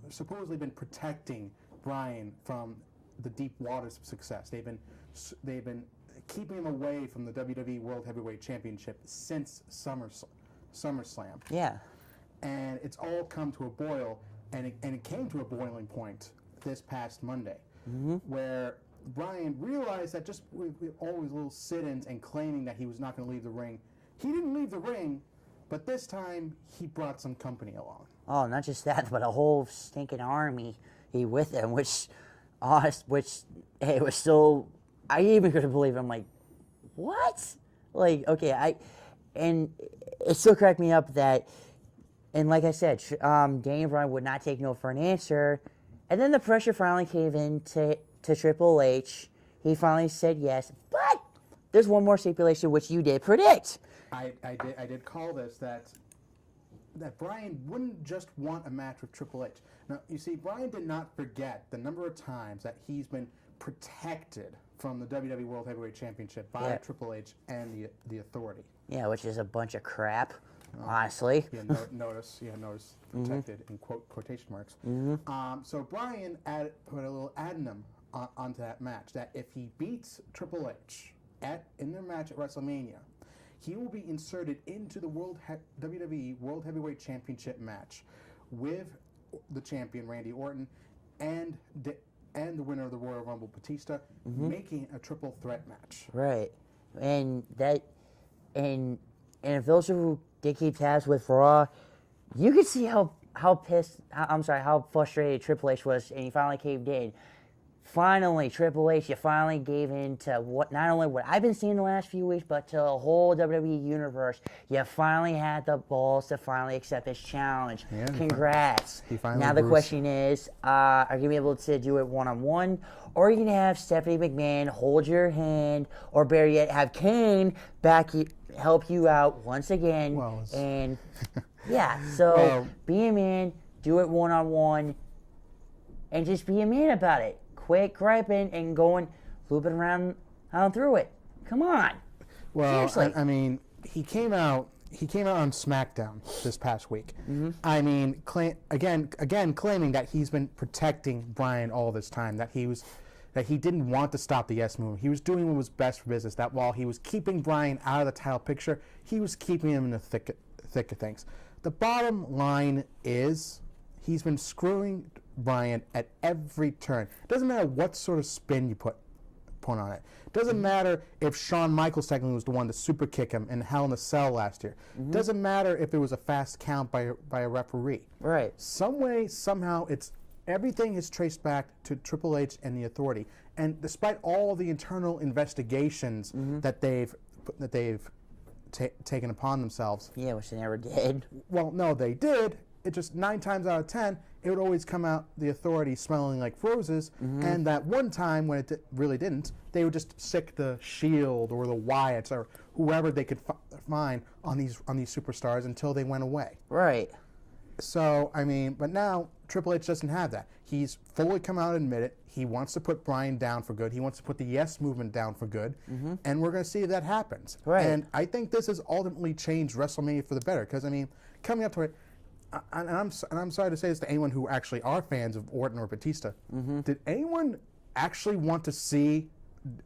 supposedly been protecting Bryan from the deep waters of success. They've been keeping him away from the WWE World Heavyweight Championship since SummerSlam. Yeah. And it's all come to a boil, and it came to a boiling point this past Monday, where Bryan realized that just with all his little sit-ins and claiming that he was not going to leave the ring, he didn't leave the ring, but this time he brought some company along. Oh, not just that, but a whole stinking army with him, which it was still, I even couldn't believe it. I'm like, what? Like, okay, and it still cracked me up that, and like I said, Daniel Bryan would not take no for an answer, and then the pressure finally caved in to Triple H. He finally said yes, but there's one more stipulation which you did predict. I did call this that Bryan wouldn't just want a match with Triple H. Now, you see, Bryan did not forget the number of times that he's been protected from the WWE World Heavyweight Championship by Triple H and the Authority. Yeah, which is a bunch of crap, honestly. Notice protected in quotation marks. So Bryan put a little addendum onto that match, that if he beats Triple H in their match at WrestleMania, he will be inserted into the WWE World Heavyweight Championship match with the champion Randy Orton and the winner of the Royal Rumble, Batista, making a triple threat match. Right, and if those who did keep tabs with Raw, you could see how frustrated Triple H was, and he finally caved in. Finally, Triple H, you finally gave in to not only what I've been seeing the last few weeks, but to the whole WWE universe. You finally had the balls to finally accept this challenge. Yeah, congrats. Now the question is, are you going to be able to do it one-on-one, or are you going to have Stephanie McMahon hold your hand, or better yet, have Kane help you out once again? And yeah, so be a man, do it one-on-one, and just be a man about it. Quit griping and looping around through it. Come on. Well, seriously. I mean, he came out on SmackDown this past week. I mean, again claiming that he's been protecting Bryan all this time, that he didn't want to stop the yes movement. He was doing what was best for business, that while he was keeping Bryan out of the title picture, he was keeping him in the thick of things. The bottom line is he's been screwing Bryan at every turn. It doesn't matter what sort of spin you put on it. It doesn't matter if Shawn Michaels technically was the one to super kick him in Hell in a Cell last year. It doesn't matter if it was a fast count by a referee. Right. Some way, somehow, everything is traced back to Triple H and the Authority. And despite all the internal investigations that they've taken upon themselves. Yeah, which they never did. Well, no, they did. It just 9 times out of 10, it would always come out the Authority smelling like roses, and that one time when it really didn't, they would just stick the Shield or the Wyatts or whoever they could find on these superstars until they went away. Right. So, I mean, but now Triple H doesn't have that. He's fully come out and admit it. He wants to put Bryan down for good. He wants to put the yes movement down for good, and we're going to see if that happens. Right. And I think this has ultimately changed WrestleMania for the better, because, I mean, coming up to it, and I'm sorry to say this to anyone who actually are fans of Orton or Batista. Did anyone actually want to see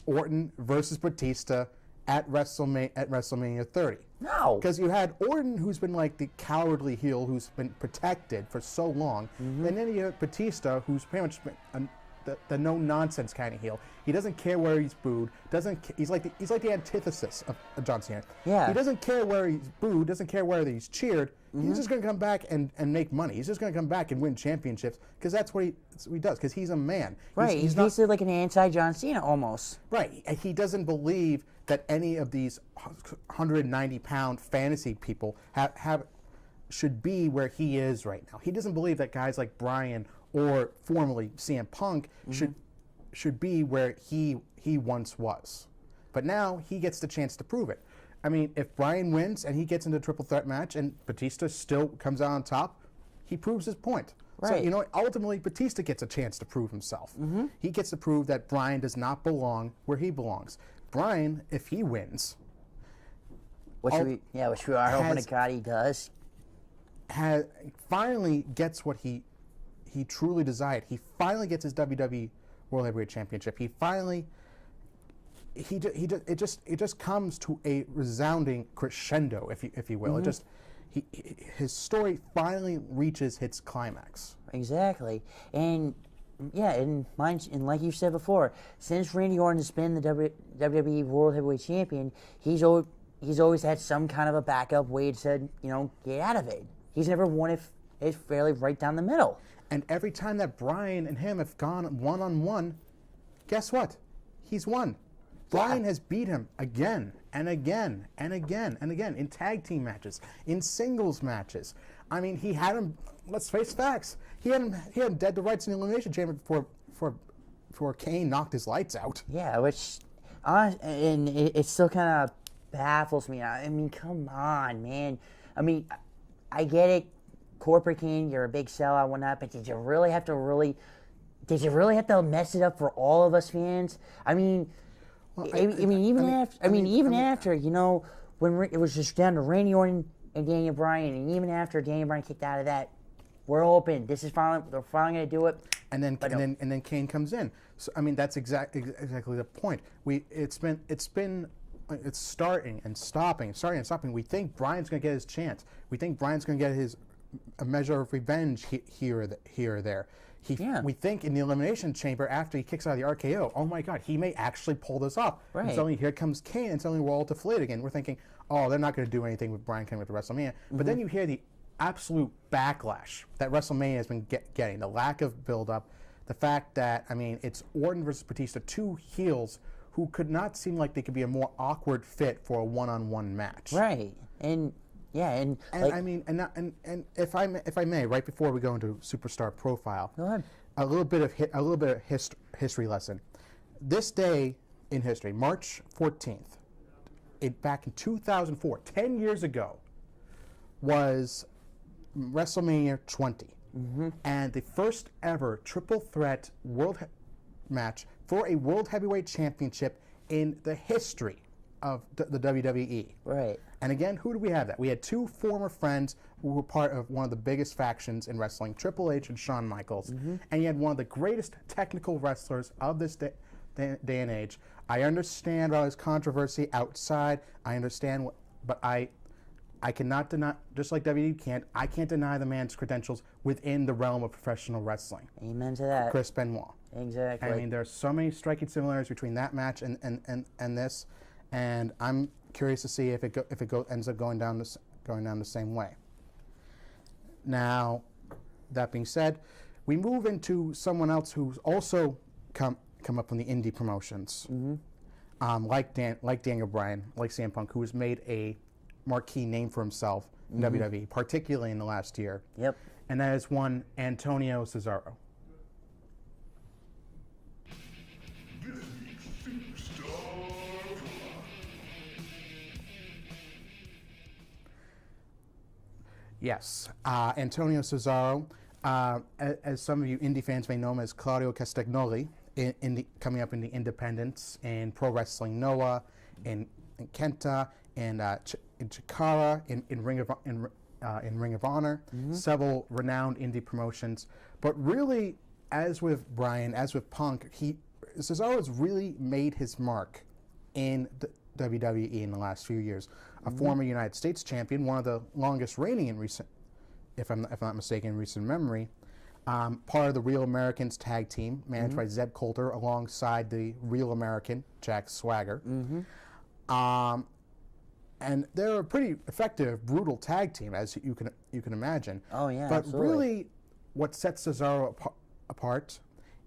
Orton versus Batista at WrestleMania 30? No. Because you had Orton, who's been like the cowardly heel, who's been protected for so long, and then you have Batista, who's pretty much been the no nonsense kind of heel. He doesn't care where he's booed. He's like the antithesis of John Cena. Yeah. He doesn't care where he's booed. Doesn't care whether he's cheered. He's just going to come back and make money. He's just going to come back and win championships because that's what he does. Because he's a man. Right. He's basically like an anti-John Cena almost. Right. He doesn't believe that any of these 190-pound fantasy people should be where he is right now. He doesn't believe that guys like Bryan or formerly CM Punk should be where he once was. But now he gets the chance to prove it. I mean, if Bryan wins and he gets into a triple threat match and Batista still comes out on top, he proves his point. Right. So, you know, ultimately Batista gets a chance to prove himself. He gets to prove that Bryan does not belong where he belongs. Bryan, if he wins, which we are hoping to God he does, finally gets what he he truly desired. He finally gets his WWE World Heavyweight Championship. It just comes to a resounding crescendo, if you will. It just his story finally reaches its climax. Exactly, and yeah, and like you said before, since Randy Orton has been the WWE World Heavyweight Champion, he's always had some kind of a backup way to get out of it. He's never won it fairly right down the middle. And every time that Bryan and him have gone one-on-one, guess what? He's won. Bryan has beat him again and again and again and again in tag team matches, in singles matches. I mean, he had him. Let's face facts. He had him dead to rights in the Elimination Chamber before Kane knocked his lights out. Yeah, and it still kind of baffles me. I mean, come on, man. I mean, I get it. Corporate Kane, you're a big sellout and whatnot, but did you really have to mess it up for all of us fans? I mean, even after when it was just down to Randy Orton and Daniel Bryan, and even after Daniel Bryan kicked out of that, we're open. They're finally going to do it. And then Kane comes in. So I mean, that's exactly the point. It's starting and stopping. We think Bryan's going to get his chance. We think Bryan's going to get a measure of revenge here or there. We think in the Elimination Chamber, after he kicks out of the RKO, oh my God, he may actually pull this off. Right. And suddenly here comes Kane, and suddenly we're all deflated again. We're thinking, oh, they're not going to do anything with Bryan coming to WrestleMania. But then you hear the absolute backlash that WrestleMania has been getting, the lack of build-up, the fact that, I mean, it's Orton versus Batista, two heels who could not seem like they could be a more awkward fit for a one-on-one match. Right. And if I may, right before we go into Superstar Profile, go ahead. a little bit of history lesson. This day in history, March 14th, back in 2004, 10 years ago, was WrestleMania 20, and the first ever triple threat match for a World Heavyweight Championship in the history of the WWE. Right. And again, who do we have that? We had two former friends who were part of one of the biggest factions in wrestling, Triple H and Shawn Michaels. And you had one of the greatest technical wrestlers of this day and age. I understand all his controversy outside. I understand, but I cannot deny, just like WWE can't, I can't deny the man's credentials within the realm of professional wrestling. Amen to that. Chris Benoit. Exactly. I mean, there are so many striking similarities between that match and this, and I'm curious to see if it ends up going down the same way. Now, that being said, we move into someone else who's also come up from the indie promotions, like Daniel Bryan, like CM Punk, who has made a marquee name for himself in WWE, particularly in the last year. Yep. And that is one Antonio Cesaro. Yes, Antonio Cesaro, as some of you indie fans may know him as Claudio Castagnoli, coming up in the Independents, in Pro Wrestling Noah, in Kenta, in Chikara, in Ring of Honor, several renowned indie promotions. But really, as with Bryan, as with Punk, Cesaro has really made his mark in the WWE in the last few years. A former United States champion, one of the longest reigning in recent, if I'm not mistaken, in recent memory. Part of the Real Americans tag team, managed by Zeb Coulter, alongside the Real American Jack Swagger. And they're a pretty effective, brutal tag team, as you can imagine. Oh yeah, but absolutely. Really, what sets Cesaro apart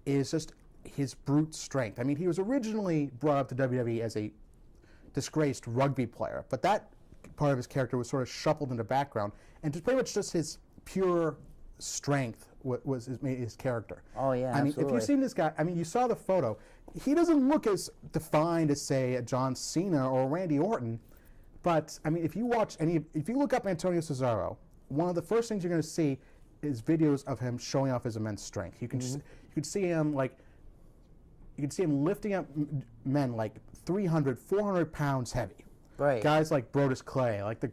is just his brute strength. I mean, he was originally brought up to WWE as a disgraced rugby player, but that part of his character was sort of shuffled into the background, and pretty much just his pure strength was his character. Oh yeah, I mean, absolutely. if you've seen this guy, I mean, you saw the photo. He doesn't look as defined as, say, a John Cena or a Randy Orton, but I mean, if you look up Antonio Cesaro, one of the first things you're going to see is videos of him showing off his immense strength. You can see him lifting up men like 300, 400 pounds heavy. Right. Guys like Brodus Clay, like the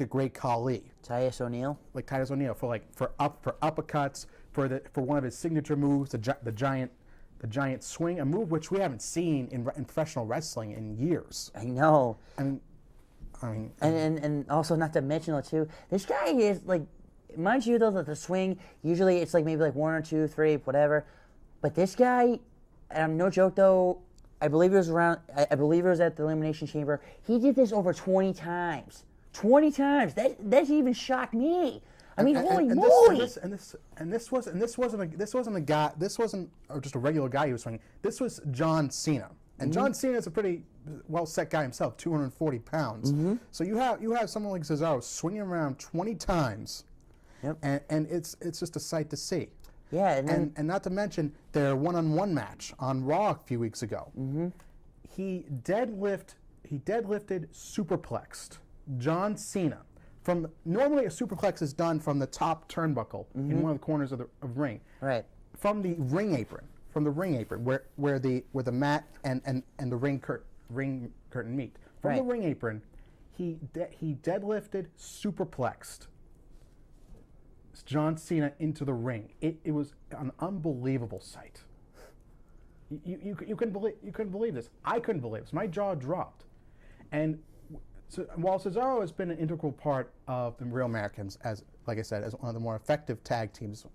great Khali. Titus O'Neil. Like Titus O'Neil for uppercuts, for one of his signature moves, the giant swing, a move which we haven't seen in professional wrestling in years. I know. I mean, and also not to mention though too, this guy is like, mind you though that the swing usually it's like maybe like 1 or 2, 3, whatever, but this guy, no joke though, I believe it was at the Elimination Chamber. He did this over 20 times. 20 times. That even shocked me. I mean, holy moly! This wasn't just a regular guy he was swinging. This was John Cena, and John Cena is a pretty well set guy himself, 240 pounds. So you have someone like Cesaro swinging around 20 times, and it's just a sight to see. Yeah, and not to mention their one-on-one match on Raw a few weeks ago. He deadlifted superplexed John Cena. Normally a superplex is done from the top turnbuckle in one of the corners of the ring. Right. From the ring apron, where the mat and the ring curtain meet. From the ring apron, he deadlifted superplexed John Cena into the ring. It was an unbelievable sight. You couldn't believe this. I couldn't believe this. My jaw dropped. And so, while Cesaro has been an integral part of the Real Americans, as like I said, as one of the more effective tag teams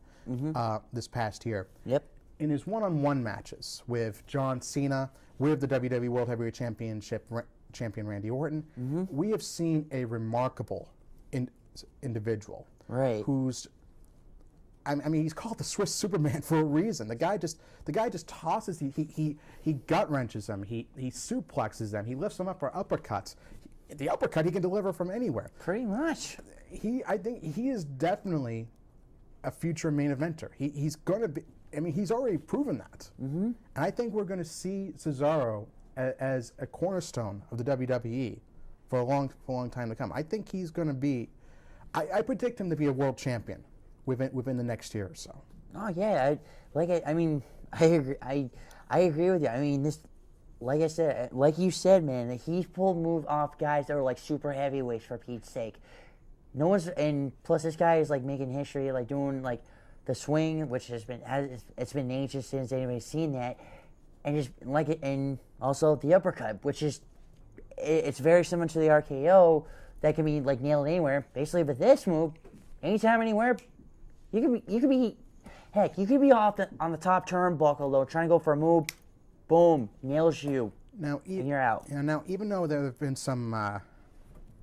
this past year. Yep. In his one-on-one matches with John Cena, with the WWE World Heavyweight Championship champion Randy Orton, we have seen a remarkable individual. Right. Who's, I mean, he's called the Swiss Superman for a reason. The guy just tosses. He gut wrenches them. He suplexes them. He lifts them up for uppercuts. The uppercut he can deliver from anywhere. Pretty much. I think he is definitely a future main eventer. He's going to be. I mean, he's already proven that. And I think we're going to see Cesaro as a cornerstone of the WWE for a long time to come. I think he's going to be. I predict him to be a world champion within the next year or so. Oh yeah, I mean, I agree. I agree with you. I mean, this, like I said, like you said, man, he's pulled moves off guys that are like super heavyweights for Pete's sake. No one's, and plus this guy is like making history, like doing like the swing, which it's been ages since anybody's seen that, and just like it, and also the uppercut, which is it's very similar to the RKO. That can be like nailed anywhere. Basically, with this move, anytime, anywhere, you could be, heck, you could be on the top turnbuckle though, trying to go for a move, boom, nails you, and you're out. Now, even though there have been some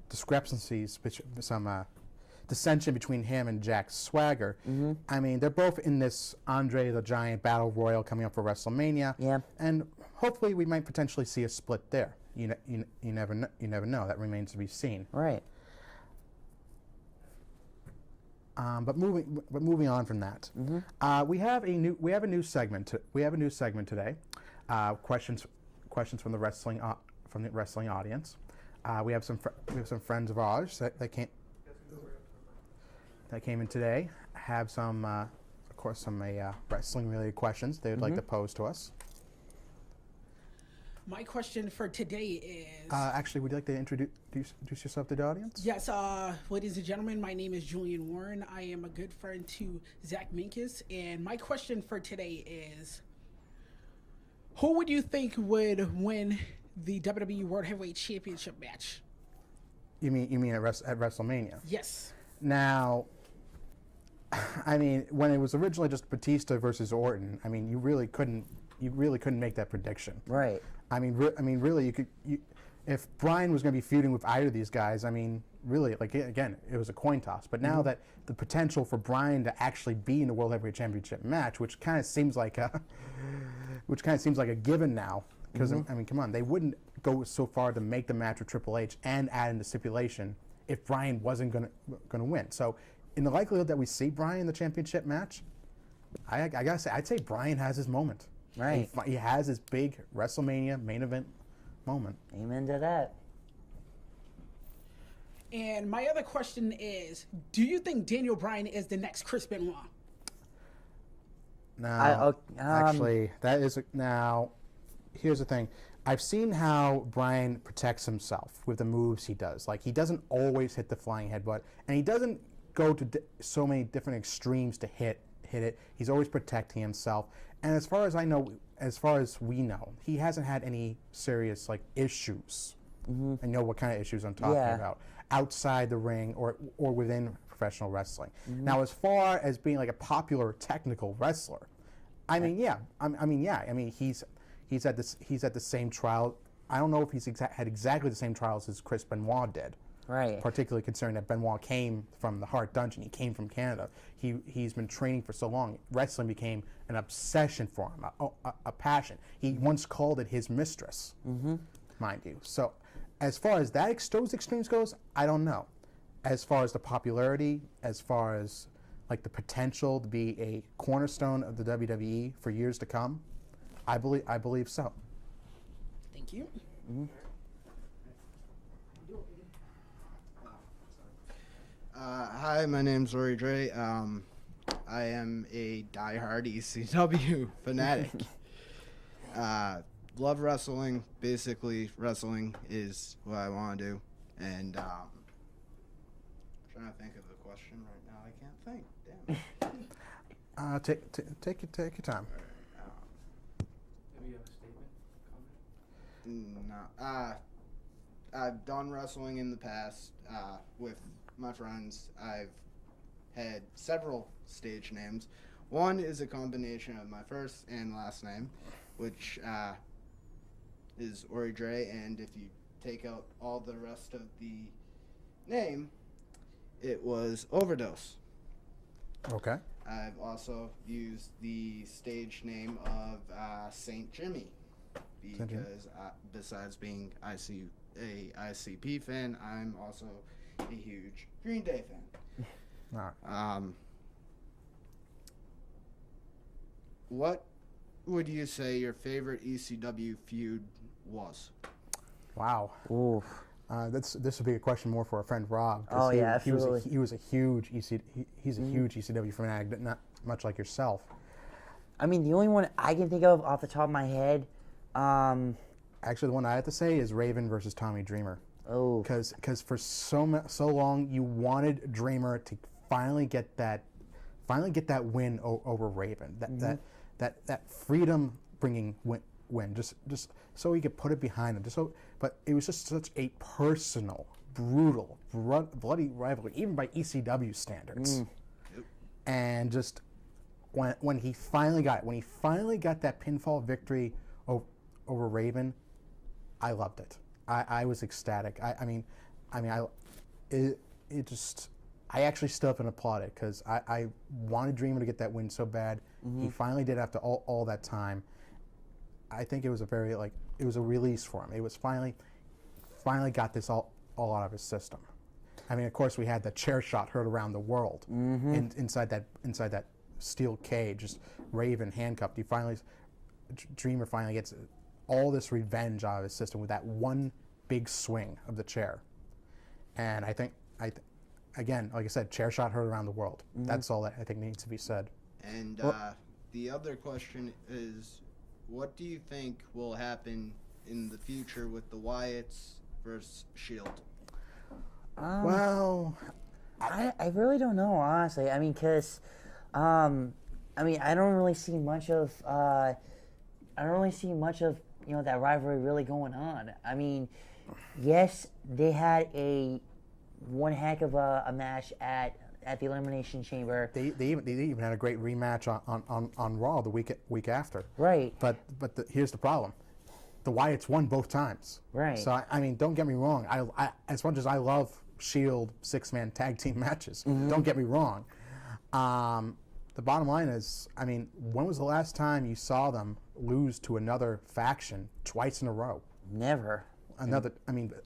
discrepancies, some dissension between him and Jack Swagger, I mean, they're both in this Andre the Giant Battle Royal coming up for WrestleMania. Yeah. And hopefully, we might potentially see a split there. You never know. That remains to be seen. Right. But moving on from that, we have a new segment. We have a new segment today. Questions from the wrestling audience. We have some friends of ours that came in today. Have some, of course, some wrestling related questions they would like to pose to us. My question for today is... actually, would you like to introduce yourself to the audience? Yes, ladies and gentlemen, my name is Julian Warren. I am a good friend to Zach Minkus, and my question for today is, who would you think would win the WWE World Heavyweight Championship match? You mean at WrestleMania? Yes. Now, I mean, when it was originally just Batista versus Orton, I mean, you really couldn't make that prediction. Right. I mean, really, if Bryan was going to be feuding with either of these guys, I mean, really, like again, it was a coin toss. But now that the potential for Bryan to actually be in the World Heavyweight Championship match, which kind of seems like a given now, because I mean, come on, they wouldn't go so far to make the match with Triple H and add in the stipulation if Bryan wasn't going to win. So, in the likelihood that we see Bryan in the championship match, I gotta say, I'd say Bryan has his moment. Right. He has his big WrestleMania main event moment. Amen to that. And my other question is, do you think Daniel Bryan is the next Chris Benoit? Now, actually, that is now. Here's the thing. I've seen how Bryan protects himself with the moves he does. Like, he doesn't always hit the flying headbutt, and he doesn't go to so many different extremes to hit hit it. He's always protecting himself. And as far as I know, as far as we know, he hasn't had any serious like issues. I know what kind of issues I'm talking about outside the ring or within professional wrestling. Now, as far as being like a popular technical wrestler, I mean, he's at the same trial. I don't know if he's had exactly the same trials as Chris Benoit did. Right. Particularly considering that Benoit came from the Hart Dungeon. He came from Canada. He's been training for so long. Wrestling became an obsession for him, a passion. He once called it his mistress, mind you. So as far as those extremes goes, I don't know. As far as the popularity, as far as like the potential to be a cornerstone of the WWE for years to come, I believe so. Thank you. Hi, my name's Rory Dre. I am a diehard ECW fanatic. Love wrestling. Basically, wrestling is what I want to do. And I'm trying to think of the question right now. I can't think. Damn. Take your time. Maybe you have a statement, comment? No. I've done wrestling in the past with my friends. I've had several stage names. One is a combination of my first and last name, which is Ori Dre, and if you take out all the rest of the name, it was Overdose. Okay. I've also used the stage name of Saint Jimmy because besides being a ICP fan, I'm also a huge Green Day fan. All right. What would you say your favorite ECW feud was? Wow. Oof. This would be a question more for our friend Rob. Oh, he, yeah, he was absolutely. he was a huge he's a huge ECW fanatic, but not much like yourself. I mean, the only one I can think of off the top of my head, Actually, the one I have to say is Raven versus Tommy Dreamer. oh, Because for so long you wanted Dreamer to finally get that win over Raven. That freedom bringing win. Just so he could put it behind him. But it was just such a personal, brutal, bloody rivalry, even by ECW standards. And just when he finally got that pinfall victory over Raven, I loved it. I was ecstatic. I actually stood up and applauded because I wanted Dreamer to get that win so bad. He finally did after all that time. I think it was it was a release for him. It was finally got this all out of his system. I mean, of course, we had the chair shot heard around the world inside that steel cage, just Raven handcuffed. Dreamer finally gets all this revenge out of his system with that one big swing of the chair. And I think, again, like I said, chair shot heard around the world. That's all that I think needs to be said. And the other question is, what do you think will happen in the future with the Wyatts versus Shield? Well, I really don't know, honestly. I mean, because, I don't really see much of, that rivalry really going on. I mean, yes, they had one heck of a match at the Elimination Chamber. They even had a great rematch on Raw the week after. Right. But here's the problem: the Wyatts won both times. Right. So I mean, don't get me wrong. I as much as I love Shield 6-man tag team matches, don't get me wrong. The bottom line is, I mean, when was the last time you saw them lose to another faction twice in a row? Never.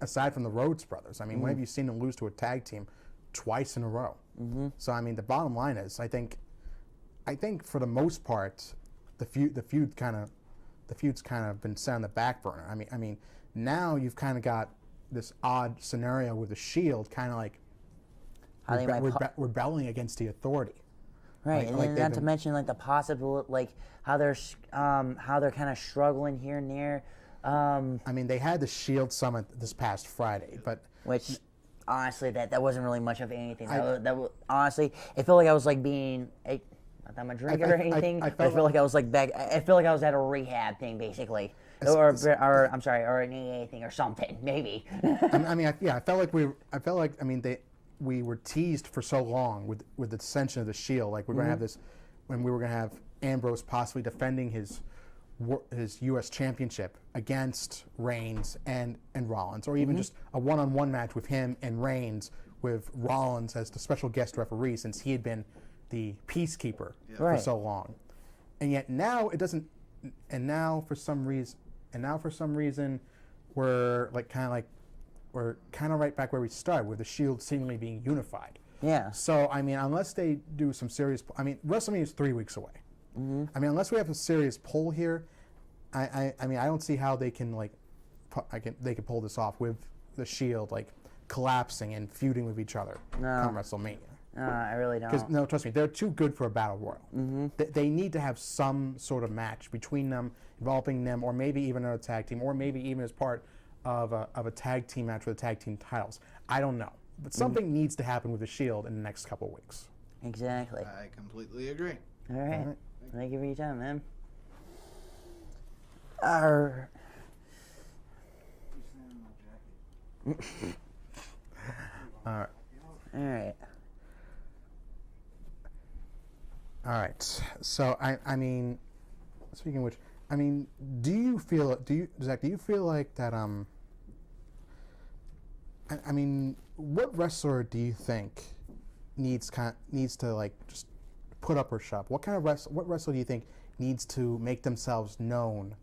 Aside from the Rhodes brothers, I mean, when have you seen them lose to a tag team twice in a row? So I mean, the bottom line is, I think for the most part, the feud's kind of been set on the back burner. I mean, now you've kind of got this odd scenario with the Shield, kind of like rebelling against the authority. Right, and then not to mention like the possible, like how they're kind of struggling here and there. I mean, they had the Shield Summit this past Friday, but which honestly, that wasn't really much of anything. That honestly, it felt like I was like being, Not that I'm a drinker or anything. I but I feel like I was like back. I feel like I was at a rehab thing basically, or I'm sorry, or an AA thing or something maybe. I felt like we were teased for so long with the dissension of the Shield. Like we're going to have this, when we were going to have Ambrose possibly defending his U.S. championship against Reigns and Rollins, or even just a one-on-one match with him and Reigns with Rollins as the special guest referee, since he had been the peacekeeper for so long. And yet now it doesn't. And now for some reason, we're we're kind of right back where we started, with the Shield seemingly being unified. Yeah. So unless they do some serious, WrestleMania is 3 weeks away. Unless we have a serious pull here, I don't see how they can they can pull this off with the Shield collapsing and feuding with each other come WrestleMania. I really don't. Because trust me, they're too good for a battle royal. They need to have some sort of match between them, involving them, or maybe even another tag team, or maybe even as part of a tag team match with the tag team titles. I don't know, but something needs to happen with the Shield in the next couple of weeks. Exactly. I completely agree. All right. Thank you for your time, man. All right. All right. So speaking of which, Zach, do you feel like that? What wrestler do you think needs to just put up or shut up? What wrestler do you think needs to make themselves known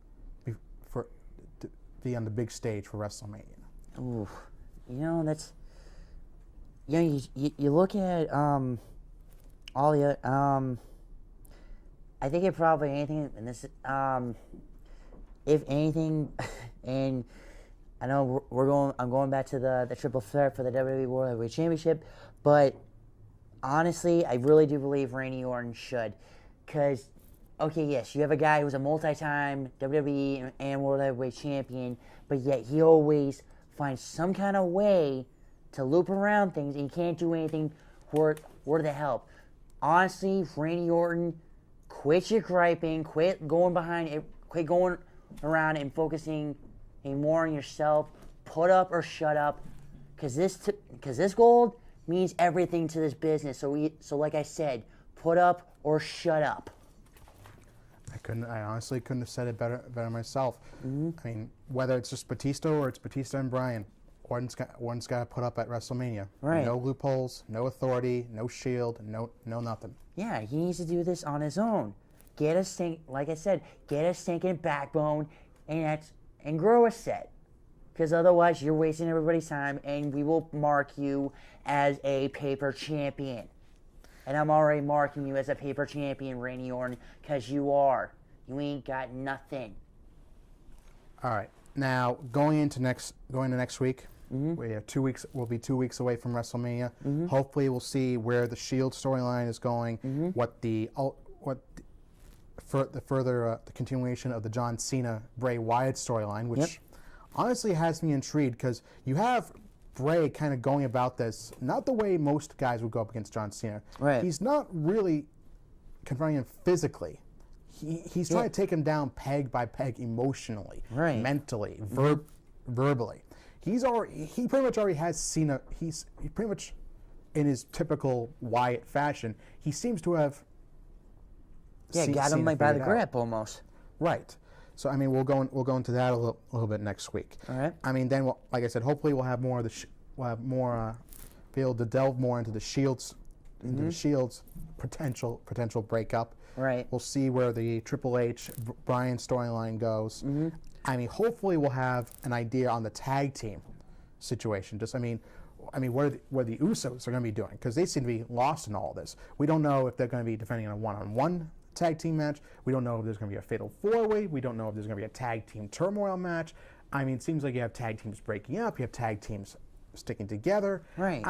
to be on the big stage for WrestleMania? Ooh, that's. You look at all the I think it probably anything, and this if anything, and I know I'm going back to the triple threat for the WWE World Heavyweight Championship, but honestly, I really do believe Randy Orton should, because okay, yes, you have a guy who's a multi-time WWE and World Heavyweight Champion, but yet he always finds some kind of way to loop around things, and he can't do anything worth the help. Honestly, Randy Orton, quit your griping, quit going behind it, quit going around and focusing more on yourself. Put up or shut up, because this gold means everything to this business. So like I said, put up or shut up. I honestly couldn't have said it better myself. Whether it's just Batista or it's Batista and Bryan, Orton's got to put up at WrestleMania. Right. No loopholes, no authority, no Shield, no nothing. Yeah, he needs to do this on his own. Get a stinking backbone and grow a set. Because otherwise you're wasting everybody's time, and we will mark you as a paper champion. And I'm already marking you as a paper champion, Randy Orton, because you are. You ain't got nothing. All right. Now, going into next week, we have 2 weeks. We'll be 2 weeks away from WrestleMania. Hopefully, we'll see where the Shield storyline is going. The continuation of the John Cena Bray Wyatt storyline, which honestly has me intrigued, because you have Bray kind of going about this not the way most guys would go up against John Cena. Right. He's not really confronting him physically. He's trying to take him down peg by peg emotionally, mentally, verbally. He pretty much already has Cena. He pretty much, in his typical Wyatt fashion, he seems to have. Got him by the grip almost. Right. So we'll go into that a little bit next week. All right. Then like I said, hopefully we'll have more of be able to delve more into the Shield's potential breakup. Right. We'll see where the Triple H Bryan storyline goes. Hopefully we'll have an idea on the tag team situation. What the Usos are going to be doing, because they seem to be lost in all this. We don't know if they're going to be defending in a one-on-one tag team match. We don't know if there's going to be a fatal four-way. We don't know if there's going to be a tag team turmoil match. It seems like you have tag teams breaking up. You have tag teams sticking together. Right.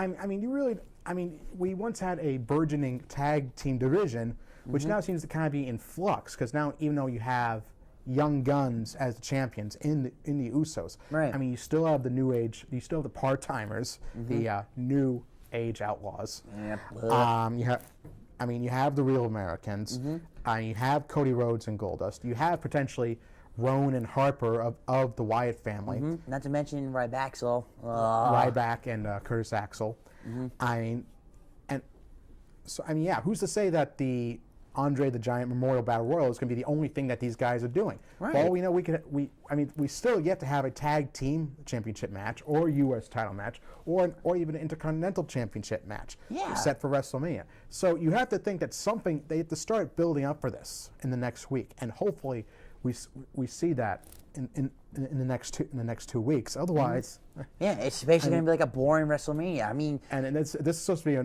We once had a burgeoning tag team division, which now seems to kind of be in flux, because now, even though you have young guns as the champions in the Usos, right. You still have the new age, you still have the part-timers, the new age outlaws. Yep. You I mean, you have the Real Americans. You have Cody Rhodes and Goldust. You have potentially Rowan and Harper of the Wyatt family. Not to mention Ryback. Ryback and Curtis Axel. I mean, yeah, who's to say that the Andre the Giant Memorial Battle Royal is going to be the only thing that these guys are doing? Right. For all we know, we still yet to have a tag team championship match or U.S. title match or even an Intercontinental Championship match set for WrestleMania. So you have to think that they have to start building up for this in the next week, and hopefully we see that in the next 2 weeks. Otherwise, it's basically going to be like a boring WrestleMania. I mean, and this is supposed to be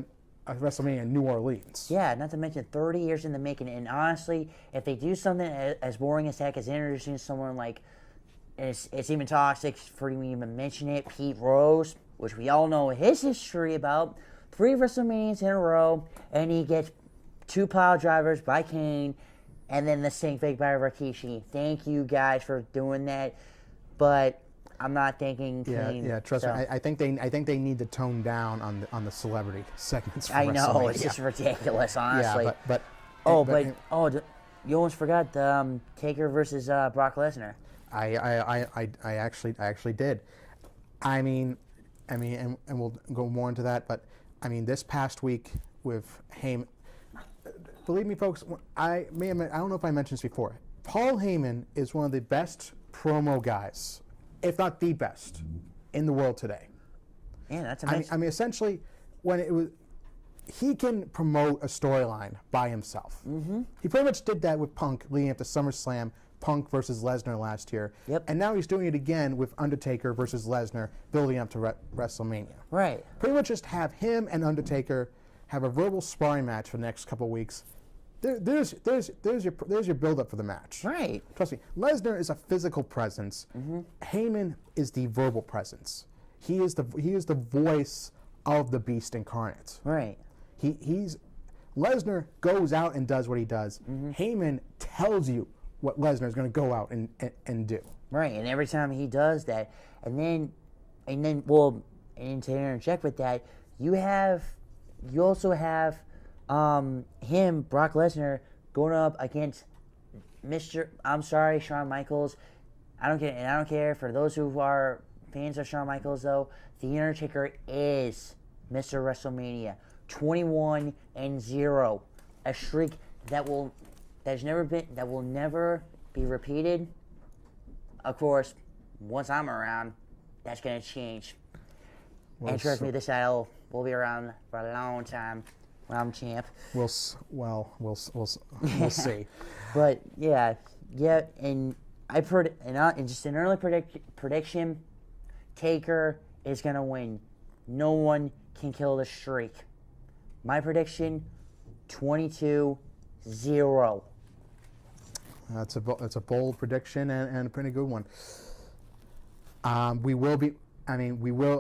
a WrestleMania in New Orleans. Yeah, not to mention 30 years in the making. And honestly, if they do something as boring as heck as introducing someone like, it's even toxic for me to even mention it, Pete Rose, which we all know his history about, 3 WrestleManias in a row, and he gets 2 pile drivers by Kane, and then the sink fake by Rikishi. Thank you guys for doing that, but I'm not thinking Kane. Yeah. Trust me. I think they need to tone down on the celebrity segments. For I know WrestleMania. it's just ridiculous, honestly. Yeah, you almost forgot the Taker versus Brock Lesnar. I actually did. I mean, and we'll go more into that. But I mean, this past week with Heyman, believe me, folks, I don't know if I mentioned this before. Paul Heyman is one of the best promo guys, if not the best, in the world today. Yeah, that's amazing. I mean, essentially, he can promote a storyline by himself. He pretty much did that with Punk leading up to SummerSlam, Punk versus Lesnar last year. Yep. And now he's doing it again with Undertaker versus Lesnar, building up to WrestleMania. Right. Pretty much just have him and Undertaker have a verbal sparring match for the next couple of weeks. There's your build-up for the match. Right. Trust me, Lesnar is a physical presence. Heyman is the verbal presence. He is the voice of the Beast incarnate. Right. Lesnar goes out and does what he does. Heyman tells you what Lesnar is going to go out and do. Right, and every time he does that, and to interject with that, you also have him, Brock Lesnar, going up against Shawn Michaels. I don't care for those who are fans of Shawn Michaels, though. The Undertaker is Mr. WrestleMania, 21-0, a streak that will never be repeated. Of course, once I'm around, that's gonna change. And trust me, this title will be around for a long time when I'm champ. We'll see. But yeah, and just an early prediction, Taker is gonna win. No one can kill the streak. My prediction, 22-0. That's a bold prediction and a pretty good one. We will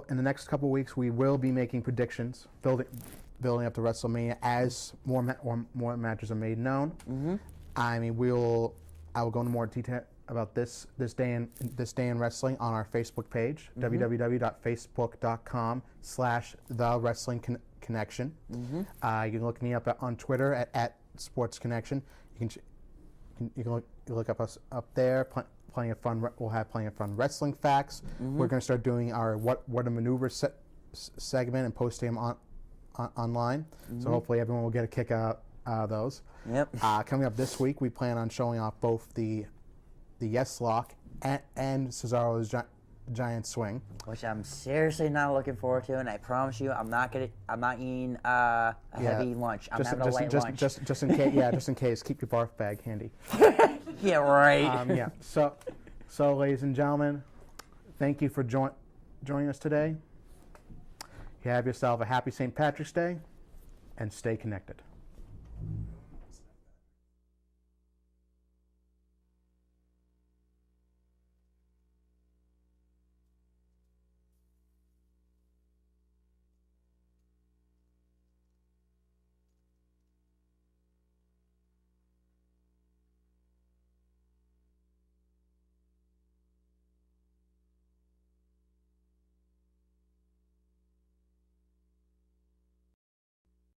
in the next couple of weeks, we will be making predictions, building up to WrestleMania as more matches are made known. I will go into more detail about this day in wrestling on our Facebook page, www.facebook.com/thewrestlingconnection. You can look me up on Twitter at Sports Connection. You can look up us up there. Plenty of fun. We'll have plenty of fun wrestling facts. We're going to start doing our what a maneuver segment and posting them online. So hopefully everyone will get a kick out of those. Yep. Coming up this week, we plan on showing off both the Yes Lock and Cesaro's Giant Swing, which I'm seriously not looking forward to, and I promise you, I'm not eating a heavy lunch. I'm having a light lunch. Just in case. Yeah, just in case. Keep your barf bag handy. Yeah, right. So, ladies and gentlemen, thank you for joining us today. You have yourself a happy St. Patrick's Day, and stay connected.